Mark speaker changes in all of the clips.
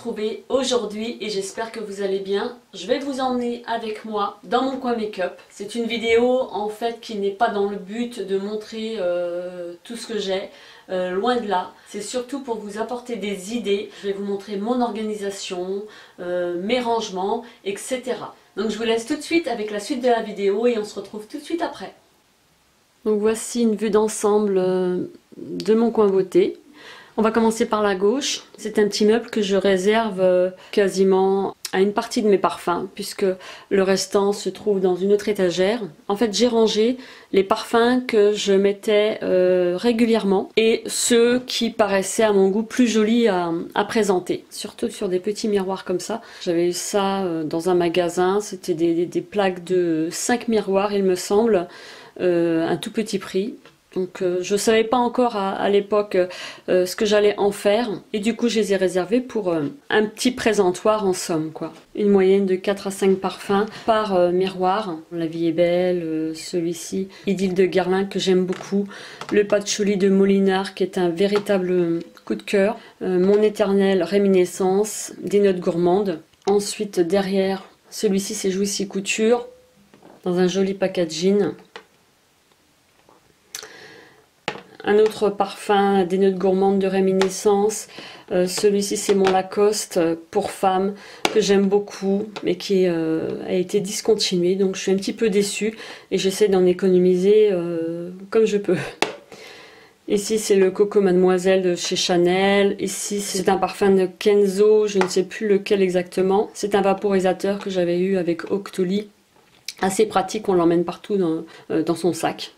Speaker 1: retrouver aujourd'hui et j'espère que vous allez bien. Je vais vous emmener avec moi dans mon coin make-up. C'est une vidéo en fait qui n'est pas dans le but de montrer tout ce que j'ai, loin de là. C'est surtout pour vous apporter des idées. Je vais vous montrer mon organisation, mes rangements, etc. Donc je vous laisse tout de suite avec la suite de la vidéo et on se retrouve tout de suite après. Donc voici une vue d'ensemble de mon coin beauté. On va commencer par la gauche. C'est un petit meuble que je réserve quasiment à une partie de mes parfums puisque le restant se trouve dans une autre étagère. En fait, j'ai rangé les parfums que je mettais régulièrement et ceux qui paraissaient à mon goût plus jolis à présenter. Surtout sur des petits miroirs comme ça. J'avais eu ça dans un magasin. C'était des plaques de 5 miroirs, il me semble. Un tout petit prix. Donc je ne savais pas encore à l'époque ce que j'allais en faire. Et du coup je les ai réservés pour un petit présentoir en somme, quoi. Une moyenne de 4 à 5 parfums par miroir. La vie est belle, celui-ci, Idylle de Guerlain que j'aime beaucoup. Le Patchouli de Molinard qui est un véritable coup de cœur. Mon éternel Réminiscence, des notes gourmandes. Ensuite derrière, celui-ci c'est Jouissy Couture dans un joli packaging. Un autre parfum, des notes gourmandes de Réminiscence. Celui-ci c'est mon Lacoste pour femme que j'aime beaucoup mais qui a été discontinué. Donc je suis un petit peu déçue et j'essaie d'en économiser comme je peux. Ici c'est le Coco Mademoiselle de chez Chanel. Ici c'est un parfum de Kenzo, je ne sais plus lequel exactement. C'est un vaporisateur que j'avais eu avec Octoly. Assez pratique, on l'emmène partout dans son sac.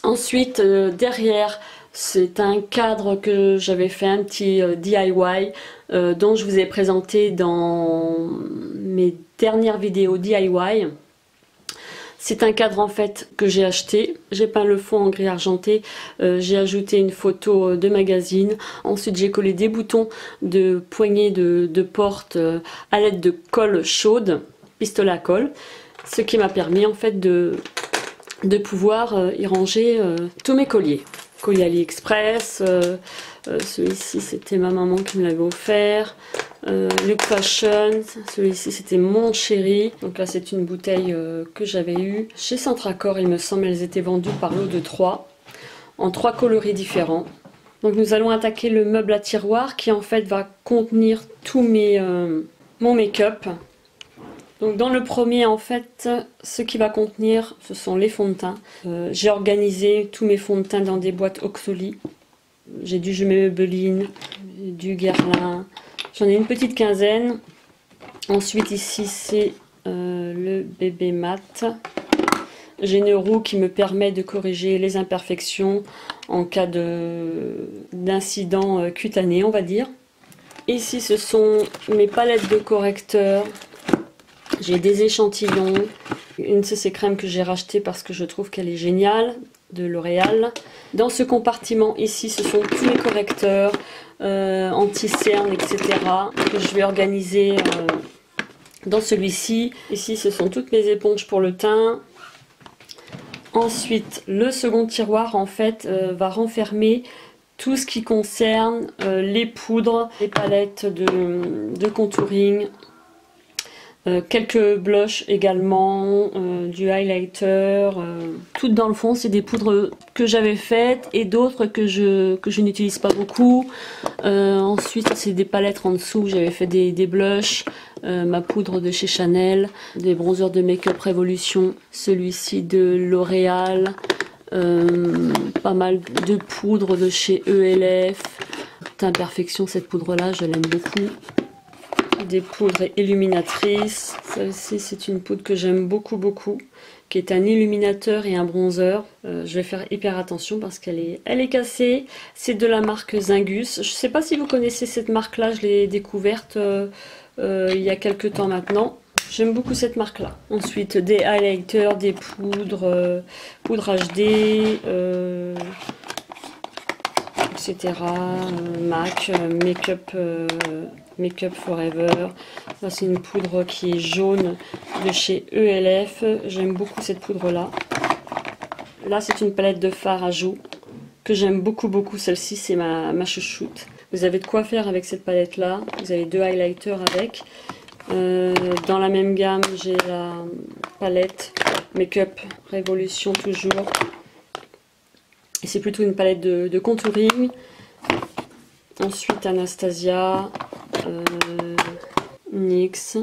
Speaker 1: Ensuite, derrière, c'est un cadre que j'avais fait un petit DIY dont je vous ai présenté dans mes dernières vidéos DIY. C'est un cadre en fait que j'ai acheté. J'ai peint le fond en gris argenté. J'ai ajouté une photo de magazine. Ensuite, j'ai collé des boutons de poignées de porte à l'aide de colle chaude, pistolet à colle. Ce qui m'a permis en fait de pouvoir y ranger tous mes colliers. Collier AliExpress, celui-ci c'était ma maman qui me l'avait offert. Luke Fashion, celui-ci c'était mon chéri. Donc là c'est une bouteille que j'avais eue chez Centracor, il me semble, elles étaient vendues par lot de 3, en 3 coloris différents. Donc nous allons attaquer le meuble à tiroir qui en fait va contenir tous mon make-up. Donc dans le premier en fait, ce qui va contenir ce sont les fonds de teint. J'ai organisé tous mes fonds de teint dans des boîtes Octoly. J'ai du Je Maybelline, du Guerlain, j'en ai une petite quinzaine. Ensuite ici c'est le bébé mat. J'ai une roue qui me permet de corriger les imperfections en cas d'incident cutané, on va dire. Ici ce sont mes palettes de correcteurs. J'ai des échantillons, une CC crème que j'ai rachetée parce que je trouve qu'elle est géniale, de L'Oréal. Dans ce compartiment ici, ce sont tous les correcteurs, anti-cerne, etc. que je vais organiser dans celui-ci. Ici, ce sont toutes mes éponges pour le teint. Ensuite, le second tiroir, en fait, va renfermer tout ce qui concerne les poudres, les palettes de contouring, quelques blushs également, du highlighter, tout dans le fond c'est des poudres que j'avais faites et d'autres que je n'utilise pas beaucoup. Ensuite c'est des palettes en dessous, j'avais fait des blushs, ma poudre de chez Chanel, des bronzers de Make Up Revolution, celui-ci de L'Oréal, pas mal de poudres de chez ELF, Imperfection, cette poudre là je l'aime beaucoup. Des poudres illuminatrices, celle-ci c'est une poudre que j'aime beaucoup, qui est un illuminateur et un bronzer. Je vais faire hyper attention parce qu'elle est cassée. C'est de la marque Zingus. Je ne sais pas si vous connaissez cette marque là, je l'ai découverte il y a quelques temps maintenant. J'aime beaucoup cette marque là. Ensuite des highlighters, des poudres, poudre HD, etc. MAC, Make Up Forever. Là c'est une poudre qui est jaune de chez ELF. J'aime beaucoup cette poudre là. Là c'est une palette de fard à joues que j'aime beaucoup. Celle-ci c'est ma chouchoute. Vous avez de quoi faire avec cette palette là. Vous avez 2 highlighters avec. Dans la même gamme, j'ai la palette Make-up Révolution toujours. Et c'est plutôt une palette de contouring. Ensuite Anastasia, NYX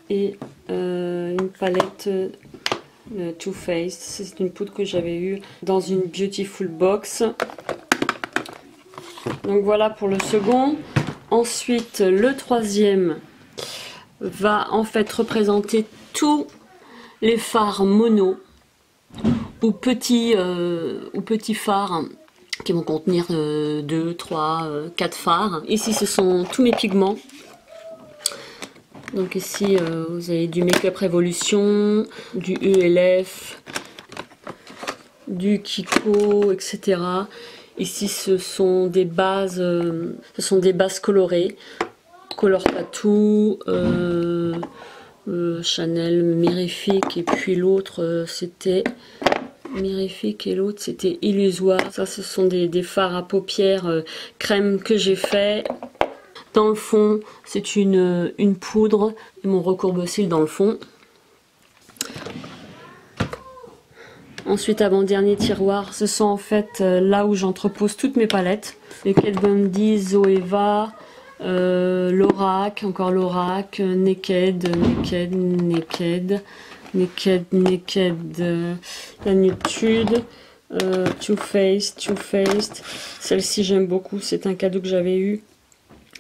Speaker 1: et une palette Too Faced. C'est une poudre que j'avais eue dans une Beautiful Box. Donc voilà pour le second. Ensuite, le troisième va en fait représenter tous les fards mono ou petits fards qui vont contenir 2, 3, 4 fards. Ici, ce sont tous mes pigments. Donc ici, vous avez du Make-up Révolution, du ELF, du Kiko, etc. Ici, ce sont des bases colorées, Color Tattoo, Chanel Mirifique, et puis l'autre c'était Mirifique et l'autre c'était Illusoire. Ça, ce sont des fards à paupières crème que j'ai fait. Dans le fond, c'est une poudre et mon recourbe-cils dans le fond. Ensuite, avant-dernier tiroir, ce sont en fait là où j'entrepose toutes mes palettes. Les Kat Von D, Zoeva, Lorac, encore Lorac, Naked, la Nude, Too Faced. Celle-ci j'aime beaucoup, c'est un cadeau que j'avais eu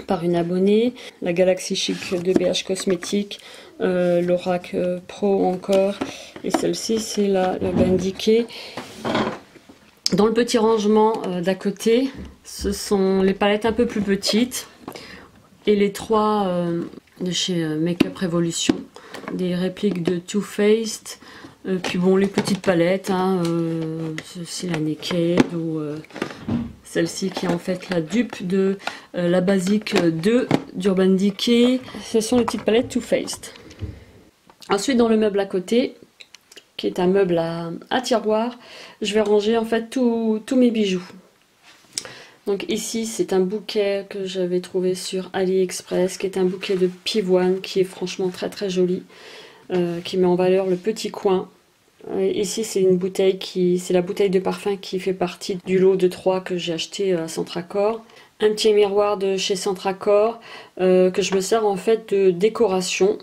Speaker 1: par une abonnée. La Galaxy Chic de BH Cosmetics, Lorac Pro encore. Et celle-ci c'est la Urban Decay. Dans le petit rangement d'à côté, ce sont les palettes un peu plus petites. Et les 3 de chez Make-up Révolution. Des répliques de Too Faced. Puis bon, les petites palettes. C'est la Naked ou celle-ci qui est en fait la dupe de la basique 2 d'Urban Decay. Ce sont les petites palettes Too Faced. Ensuite, dans le meuble à côté, qui est un meuble à tiroir, je vais ranger en fait tous mes bijoux. Donc ici, c'est un bouquet que j'avais trouvé sur AliExpress, qui est un bouquet de pivoine, qui est franchement très très joli, qui met en valeur le petit coin. Ici, c'est une bouteille c'est la bouteille de parfum qui fait partie du lot de 3 que j'ai acheté à Centracor. Un petit miroir de chez Centracor que je me sers en fait de décoration.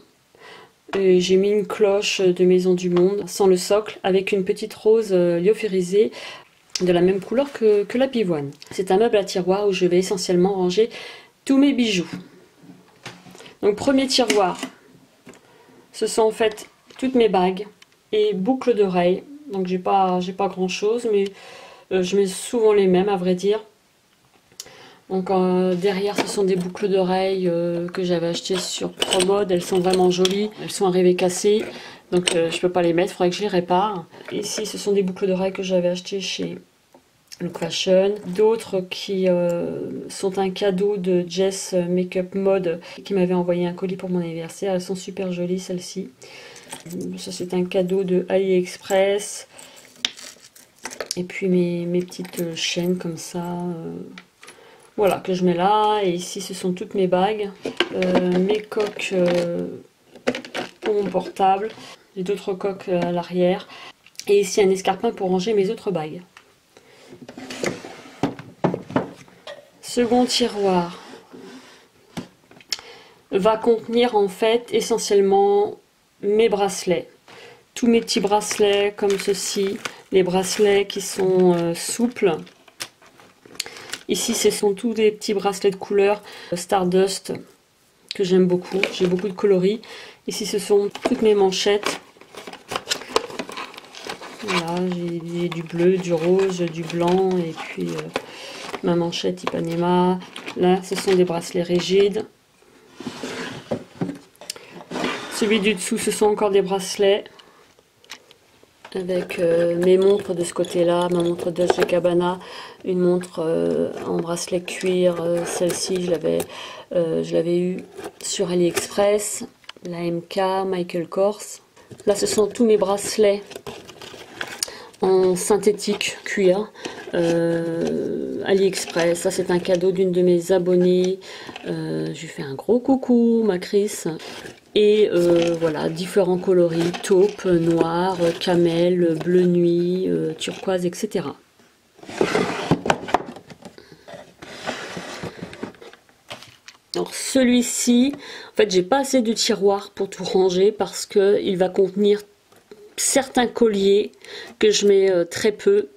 Speaker 1: J'ai mis une cloche de Maison du Monde sans le socle avec une petite rose lyophilisée de la même couleur que la pivoine. C'est un meuble à tiroir où je vais essentiellement ranger tous mes bijoux. Donc premier tiroir, ce sont en fait toutes mes bagues et boucles d'oreilles. Donc j'ai pas grand chose, mais je mets souvent les mêmes à vrai dire. Donc derrière, ce sont des boucles d'oreilles que j'avais achetées sur Promode. Elles sont vraiment jolies. Elles sont arrivées cassées. Donc je peux pas les mettre, il faudrait que je les répare. Ici, ce sont des boucles d'oreilles que j'avais achetées chez Look Fashion. D'autres qui sont un cadeau de Jess Makeup Mode qui m'avait envoyé un colis pour mon anniversaire. Elles sont super jolies, celles-ci. Ça, c'est un cadeau de AliExpress. Et puis mes petites chaînes comme ça. Voilà, que je mets là. Et ici, ce sont toutes mes bagues. Mes coques pour mon portable. J'ai d'autres coques à l'arrière. Et ici, un escarpin pour ranger mes autres bagues. Second tiroir va contenir en fait essentiellement mes bracelets. Tous mes petits bracelets comme ceci. Les bracelets qui sont souples. Ici, ce sont tous des petits bracelets de couleur Stardust que j'aime beaucoup. J'ai beaucoup de coloris. Ici, ce sont toutes mes manchettes. Voilà, j'ai du bleu, du rose, du blanc et puis ma manchette Ipanema. Là, ce sont des bracelets rigides. Celui du dessous, ce sont encore des bracelets. Avec mes montres de ce côté-là, ma montre Dolce & Gabbana, une montre en bracelet cuir, celle-ci je l'avais eue sur AliExpress, la MK, Michael Kors. Là ce sont tous mes bracelets en synthétique cuir, AliExpress. Ça c'est un cadeau d'une de mes abonnées. Je lui fais un gros coucou, ma Chris. Et voilà, différents coloris, taupe, noir, camel, bleu nuit, turquoise, etc. Alors celui-ci, en fait j'ai pas assez de tiroirs pour tout ranger parce que il va contenir certains colliers que je mets très peu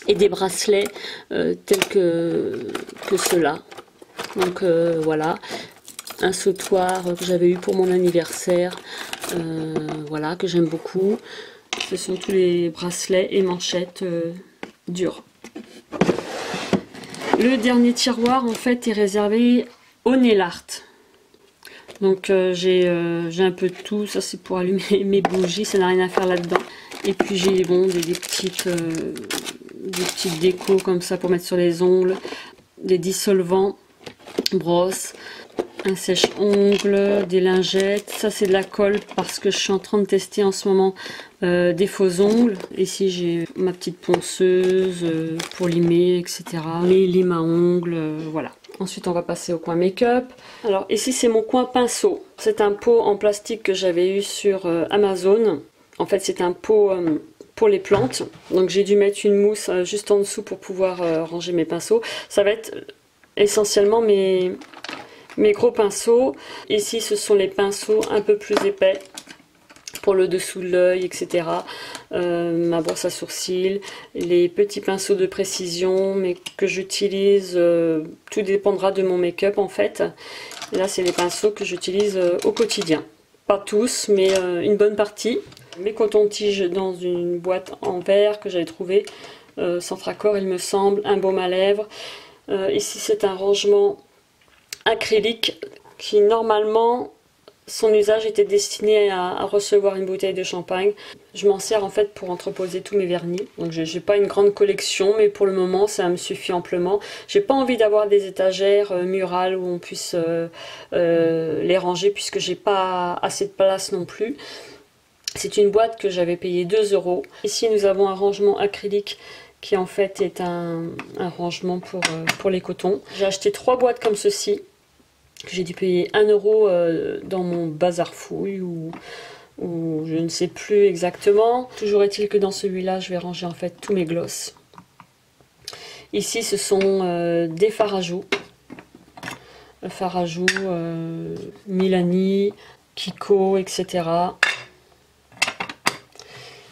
Speaker 1: et des bracelets tels que ceux-là. Donc voilà, un sautoir que j'avais eu pour mon anniversaire, voilà, que j'aime beaucoup. Ce sont tous les bracelets et manchettes dures. Le dernier tiroir en fait est réservé au nail art. Donc j'ai un peu de tout, ça c'est pour allumer mes bougies, ça n'a rien à faire là-dedans. Et puis j'ai bon, des petites décos comme ça pour mettre sur les ongles, des dissolvants, brosses, un sèche-ongles, des lingettes. Ça c'est de la colle parce que je suis en train de tester en ce moment des faux ongles. Ici j'ai ma petite ponceuse pour limer, etc. Mes limes à ongles, voilà. Ensuite on va passer au coin make-up. Alors ici c'est mon coin pinceau. C'est un pot en plastique que j'avais eu sur Amazon. En fait c'est un pot pour les plantes. Donc j'ai dû mettre une mousse juste en dessous pour pouvoir ranger mes pinceaux. Ça va être essentiellement mes gros pinceaux. Ici ce sont les pinceaux un peu plus épais pour le dessous de l'œil, etc. Ma brosse à sourcils, les petits pinceaux de précision, mais que j'utilise, tout dépendra de mon make-up en fait. Et là c'est les pinceaux que j'utilise au quotidien. Pas tous, mais une bonne partie. Mes cotons-tiges dans une boîte en verre que j'avais trouvé, Centracor il me semble, un baume à lèvres. Ici c'est un rangement acrylique qui normalement son usage était destiné à recevoir une bouteille de champagne. Je m'en sers en fait pour entreposer tous mes vernis. Donc j'ai pas une grande collection, mais pour le moment ça me suffit amplement. J'ai pas envie d'avoir des étagères murales où on puisse les ranger puisque j'ai pas assez de place non plus. C'est une boîte que j'avais payé 2 €. Ici nous avons un rangement acrylique qui en fait est un rangement pour les cotons. J'ai acheté 3 boîtes comme ceci. J'ai dû payer 1 € dans mon bazar fouille ou je ne sais plus exactement. Toujours est-il que dans celui-là, je vais ranger en fait tous mes glosses. Ici, ce sont des fards à joues. Fards à joues, Milani, Kiko, etc.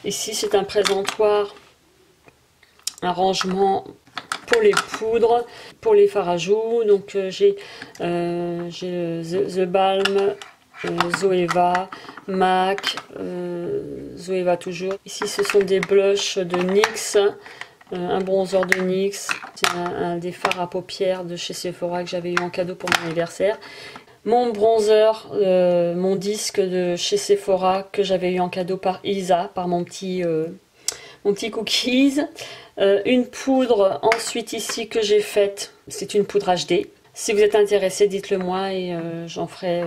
Speaker 1: Ici, c'est un présentoir, un rangement pour les poudres, pour les fards à joues. Donc j'ai The Balm, Zoeva, MAC, Zoeva toujours. Ici ce sont des blushs de NYX, un bronzer de NYX. C'est un des fards à paupières de chez Sephora que j'avais eu en cadeau pour mon anniversaire. Mon bronzer, mon disque de chez Sephora que j'avais eu en cadeau par Isa, par mon petit cookies. Une poudre ensuite ici que j'ai faite, c'est une poudre HD. Si vous êtes intéressé, dites-le moi et j'en ferai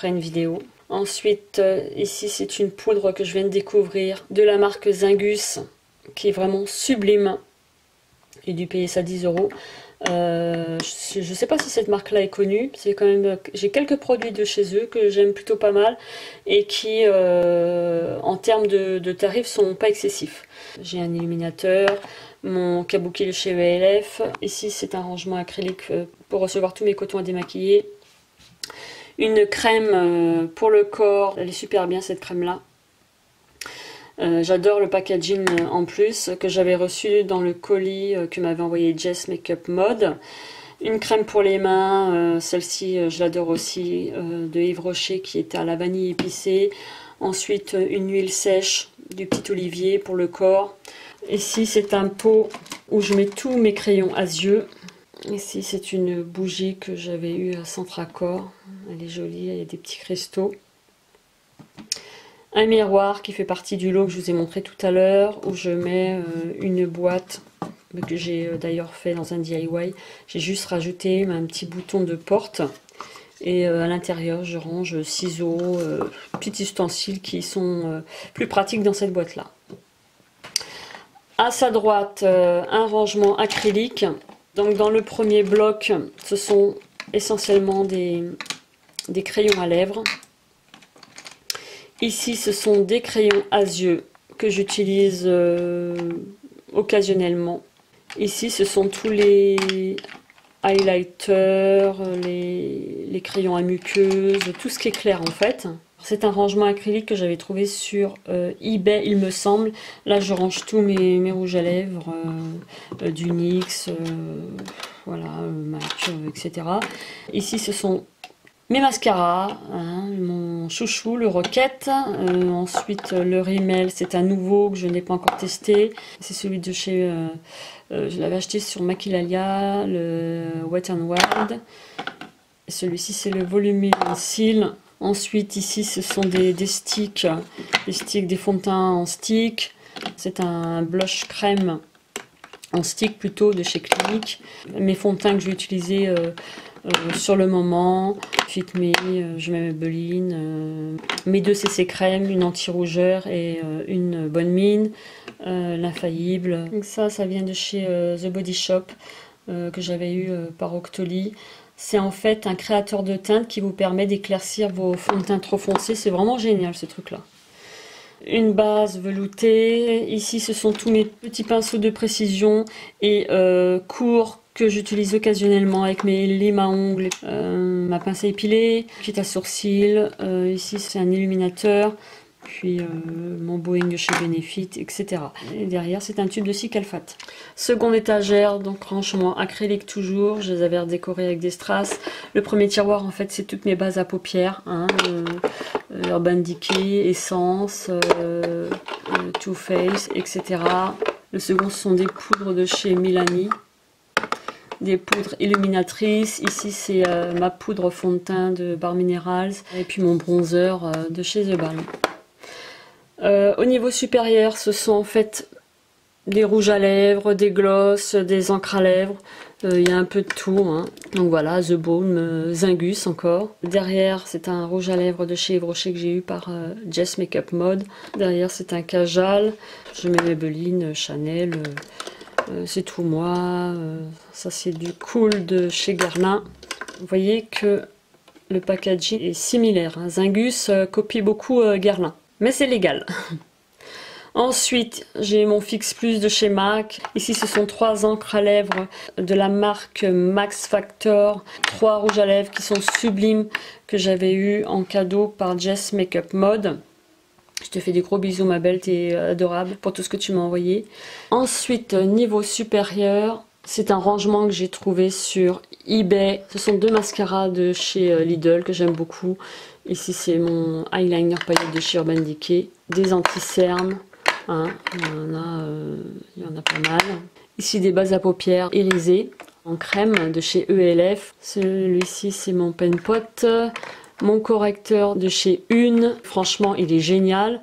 Speaker 1: une vidéo. Ensuite ici c'est une poudre que je viens de découvrir de la marque Zingus qui est vraiment sublime. J'ai dû payer ça 10 €. Je ne sais pas si cette marque là est connue, c'est quand même, j'ai quelques produits de chez eux que j'aime plutôt pas mal et qui en termes de tarifs sont pas excessifs. J'ai un illuminateur, mon kabuki de chez ELF, ici c'est un rangement acrylique pour recevoir tous mes cotons à démaquiller, une crème pour le corps, elle est super bien cette crème là. J'adore le packaging en plus que j'avais reçu dans le colis que m'avait envoyé Jess Makeup Mode. Une crème pour les mains, celle-ci je l'adore aussi, de Yves Rocher qui est à la vanille épicée. Ensuite une huile sèche du Petit Olivier pour le corps. Ici c'est un pot où je mets tous mes crayons à yeux. Ici c'est une bougie que j'avais eue à Centracor, elle est jolie, il y a des petits cristaux. Un miroir qui fait partie du lot que je vous ai montré tout à l'heure, où je mets une boîte que j'ai d'ailleurs fait dans un DIY. J'ai juste rajouté un petit bouton de porte et à l'intérieur je range ciseaux, petits ustensiles qui sont plus pratiques dans cette boîte là. À sa droite un rangement acrylique Donc dans le premier bloc, ce sont essentiellement des crayons à lèvres. Ici, ce sont des crayons à yeux que j'utilise occasionnellement. Ici, ce sont tous les highlighters, les crayons à muqueuse, tout ce qui est clair en fait. C'est un rangement acrylique que j'avais trouvé sur eBay, il me semble. Là, je range tous mes rouges à lèvres, du NYX, voilà, MAC, etc. Ici, ce sont mes mascaras, hein, mon chouchou, le Rocket. Ensuite, le Rimmel, c'est un nouveau que je n'ai pas encore testé. C'est celui de chez... je l'avais acheté sur Maquilalia, le Wet n Wild. Celui-ci, c'est le Volume Seal. Ensuite, ici, ce sont des sticks, des fonds de teint en stick. C'est un blush crème en stick plutôt de chez Clinique. Mes fonds de teint que je vais utiliser sur le moment. Fit Me, je mets Maybelline. Mes 2 CC crème, une anti-rougeur et une bonne mine. L'infaillible. Donc ça vient de chez The Body Shop que j'avais eu par Octoly. C'est en fait un créateur de teinte qui vous permet d'éclaircir vos fonds de teint trop foncés. C'est vraiment génial ce truc-là. Une base veloutée. Ici, ce sont tous mes petits pinceaux de précision et courts que j'utilise occasionnellement avec mes limes à ongles, ma pince à épiler, kit à sourcils. Ici, c'est un illuminateur. Puis mon Boeing de chez Benefit, etc. Et derrière, c'est un tube de Cicalfate. Seconde étagère, donc rangement acrylique toujours. Je les avais redécorés avec des strass. Le premier tiroir, en fait, c'est toutes mes bases à paupières. Hein, Urban Decay, Essence, Too Faced, etc. Le second, ce sont des poudres de chez Milani. Des poudres illuminatrices. Ici, c'est ma poudre fond de teint de Bar Minerals. Et puis mon bronzer de chez The Balm. Au niveau supérieur, ce sont en fait des rouges à lèvres, des glosses, des encres à lèvres. Il y a un peu de tout. Hein. Donc voilà, The Balm, Zingus encore. Derrière, c'est un rouge à lèvres de chez Yves Rocher que j'ai eu par Jess Makeup Mode. Derrière, c'est un Kajal. Je mets Maybelline, Chanel. C'est tout moi. Ça, c'est du Cool de chez Guerlain. Vous voyez que le packaging est similaire. Hein. Zingus copie beaucoup Guerlain. Mais c'est légal. Ensuite, j'ai mon Fix Plus de chez MAC. Ici, ce sont 3 encres à lèvres de la marque Max Factor. 3 rouges à lèvres qui sont sublimes que j'avais eu en cadeau par Jess Makeup Mode. Je te fais des gros bisous, ma belle, t'es adorable pour tout ce que tu m'as envoyé. Ensuite, niveau supérieur, c'est un rangement que j'ai trouvé sur eBay. Ce sont 2 mascaras de chez Lidl que j'aime beaucoup. Ici, c'est mon eyeliner paillette de chez Urban Decay. Des anti-cernes. Hein, il y en a pas mal. Ici, des bases à paupières irisées en crème de chez ELF. Celui-ci, c'est mon pen pot. Mon correcteur de chez Une. Franchement, il est génial.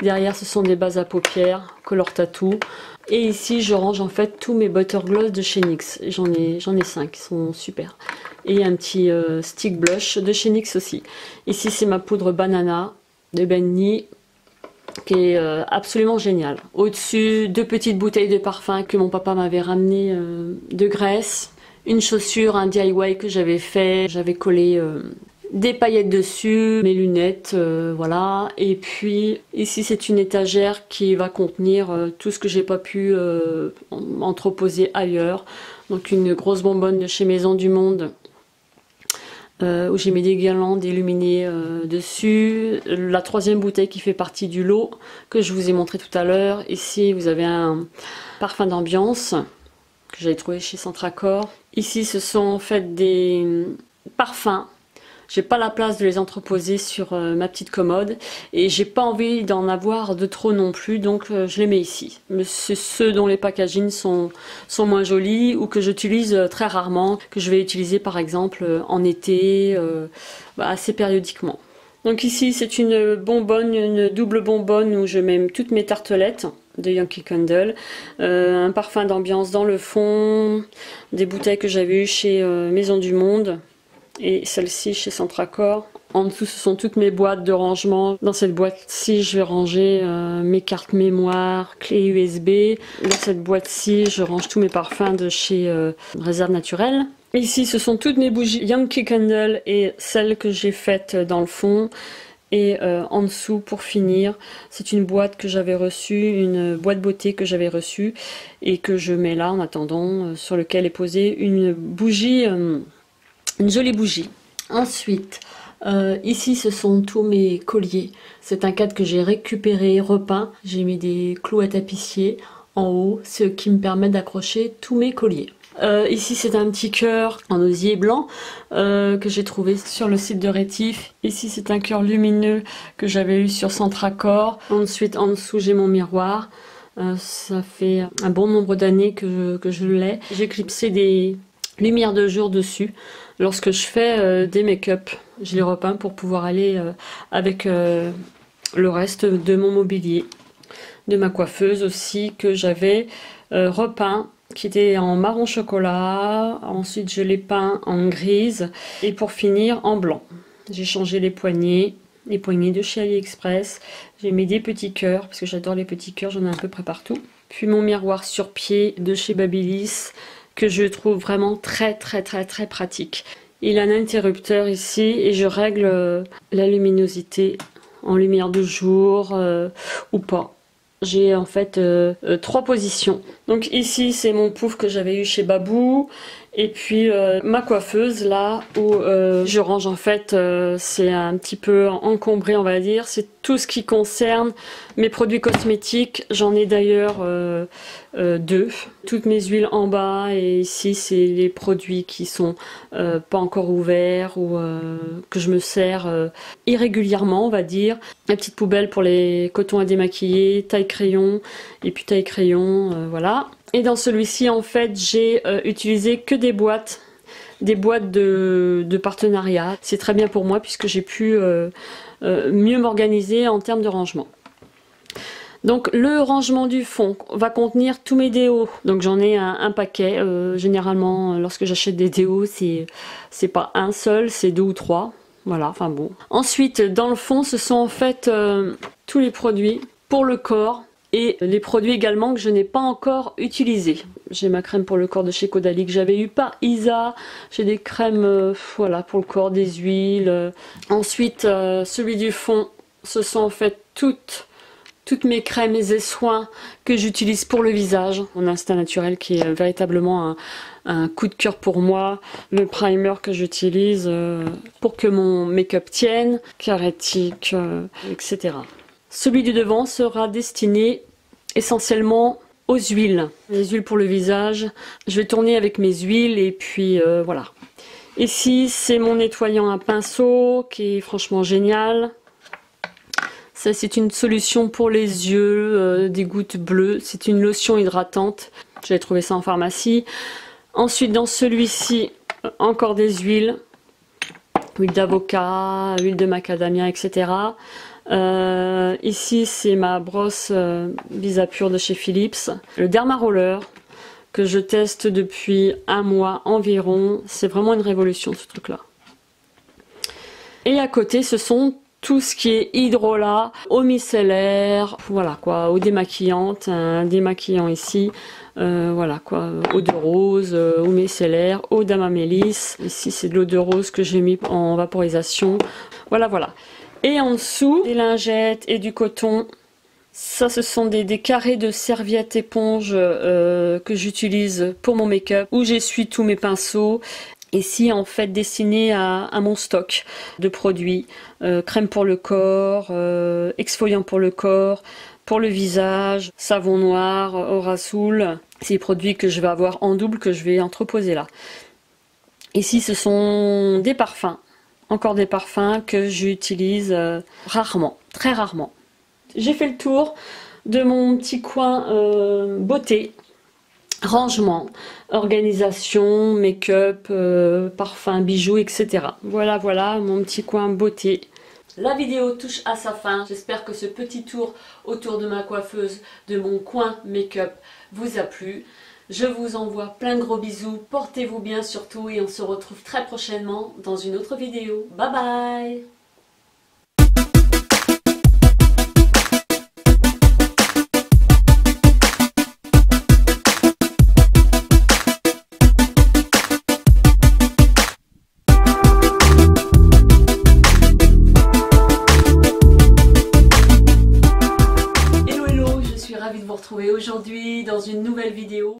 Speaker 1: Derrière, ce sont des bases à paupières, Color Tattoo. Et ici, je range en fait tous mes butter gloss de chez NYX. J'en ai 5, ils sont super. Et un petit stick blush de chez NYX aussi. Ici, c'est ma poudre banana de Benny, qui est absolument géniale. Au-dessus, 2 petites bouteilles de parfum que mon papa m'avait ramené de Grèce. Une chaussure, un DIY que j'avais fait. J'avais collé des paillettes dessus, mes lunettes, voilà. Et puis ici, c'est une étagère qui va contenir tout ce que j'ai pas pu entreposer ailleurs. Donc une grosse bonbonne de chez Maison du Monde. Où j'ai mis des guirlandes illuminées dessus. La 3e bouteille qui fait partie du lot que je vous ai montré tout à l'heure. Ici, vous avez un parfum d'ambiance que j'avais trouvé chez Centracor. Ici, ce sont en fait des parfums. J'ai pas la place de les entreposer sur ma petite commode et j'ai pas envie d'en avoir de trop non plus, donc je les mets ici. C'est ceux dont les packagings sont moins jolis ou que j'utilise très rarement, que je vais utiliser par exemple en été, assez périodiquement. Donc ici, c'est une bonbonne, une double bonbonne où je mets toutes mes tartelettes de Yankee Candle, un parfum d'ambiance dans le fond, des bouteilles que j'avais eues chez Maison du Monde et celle-ci chez Centracor. En dessous, ce sont toutes mes boîtes de rangement. Dans cette boîte-ci, je vais ranger mes cartes mémoire, clés USB. Dans cette boîte-ci, je range tous mes parfums de chez Réserve Naturelle. Ici, ce sont toutes mes bougies Yankee Candle et celles que j'ai faites dans le fond. Et en dessous, pour finir, c'est une boîte que j'avais reçue, une boîte beauté que j'avais reçue et que je mets là en attendant, sur lequel est posée une bougie, une jolie bougie. Ensuite, ici, ce sont tous mes colliers. C'est un cadre que j'ai récupéré, repeint. J'ai mis des clous à tapissier en haut, ce qui me permet d'accrocher tous mes colliers. Ici c'est un petit cœur en osier blanc que j'ai trouvé sur le site de Rétif. Ici c'est un cœur lumineux que j'avais eu sur Centracor. Ensuite en dessous j'ai mon miroir. Ça fait un bon nombre d'années que je l'ai. J'ai clipsé des lumières de jour dessus lorsque je fais des make-up. Je les repeins pour pouvoir aller avec le reste de mon mobilier. De ma coiffeuse aussi que j'avais repeint, qui était en marron chocolat. Ensuite je l'ai peint en grise et pour finir en blanc. J'ai changé les poignées de chez AliExpress. J'ai mis des petits cœurs parce que j'adore les petits cœurs, j'en ai à peu près partout. Puis mon miroir sur pied de chez Babyliss que je trouve vraiment très pratique. Il a un interrupteur ici et je règle la luminosité en lumière de jour ou pas. J'ai en fait 3 positions. Donc ici c'est mon pouf que j'avais eu chez Babou. Et puis ma coiffeuse là où je range en fait, c'est un petit peu encombré on va dire. C'est tout ce qui concerne mes produits cosmétiques. J'en ai d'ailleurs 2. Toutes mes huiles en bas et ici c'est les produits qui sont pas encore ouverts ou que je me sers irrégulièrement on va dire. La petite poubelle pour les cotons à démaquiller, taille crayon et puis taille crayon, voilà. Et dans celui-ci, en fait, j'ai utilisé que des boîtes de partenariat. C'est très bien pour moi puisque j'ai pu mieux m'organiser en termes de rangement. Donc le rangement du fond va contenir tous mes déos. Donc j'en ai un paquet. Généralement, lorsque j'achète des déos, c'est pas un seul, c'est 2 ou 3. Voilà, enfin bon. Ensuite, dans le fond, ce sont en fait tous les produits pour le corps. Et les produits également que je n'ai pas encore utilisés. J'ai ma crème pour le corps de chez Caudalie que j'avais eu par Isa. J'ai des crèmes voilà, pour le corps, des huiles. Ensuite, celui du fond, ce sont en fait toutes mes crèmes et soins que j'utilise pour le visage. Mon Instinct Naturel qui est véritablement un coup de cœur pour moi. Le primer que j'utilise pour que mon make-up tienne, Carétique, etc. Celui du devant sera destiné essentiellement aux huiles. Les huiles pour le visage. Je vais tourner avec mes huiles et puis voilà. Ici, c'est mon nettoyant à pinceau qui est franchement génial. Ça, c'est une solution pour les yeux, des gouttes bleues. C'est une lotion hydratante. J'avais trouvé ça en pharmacie. Ensuite, dans celui-ci, encore des huiles. Huile d'avocat, huile de macadamia, etc. Ici c'est ma brosse Visapure de chez Philips, le Derma Roller que je teste depuis un mois environ. C'est vraiment une révolution ce truc là. Et à côté ce sont tout ce qui est hydrolat, eau micellaire, voilà quoi, eau démaquillante, un démaquillant ici, voilà quoi, eau de rose, eau micellaire, eau d'amamélis. Ici c'est de l'eau de rose que j'ai mis en vaporisation. Voilà voilà. Et en dessous, des lingettes et du coton. Ça, ce sont des carrés de serviettes éponges que j'utilise pour mon make-up, où j'essuie tous mes pinceaux. Ici, en fait, destiné à mon stock de produits. Crème pour le corps, exfoliant pour le corps, pour le visage, savon noir, Aurasoul. C'est des produits que je vais avoir en double, que je vais entreposer là. Ici, ce sont des parfums. Encore des parfums que j'utilise rarement, très rarement. J'ai fait le tour de mon petit coin beauté, rangement, organisation, make-up, parfums, bijoux, etc. Voilà, voilà mon petit coin beauté. La vidéo touche à sa fin. J'espère que ce petit tour autour de ma coiffeuse, de mon coin make-up, vous a plu. Je vous envoie plein de gros bisous, portez-vous bien surtout et on se retrouve très prochainement dans une autre vidéo. Bye bye!
Speaker 2: nouvelle vidéo.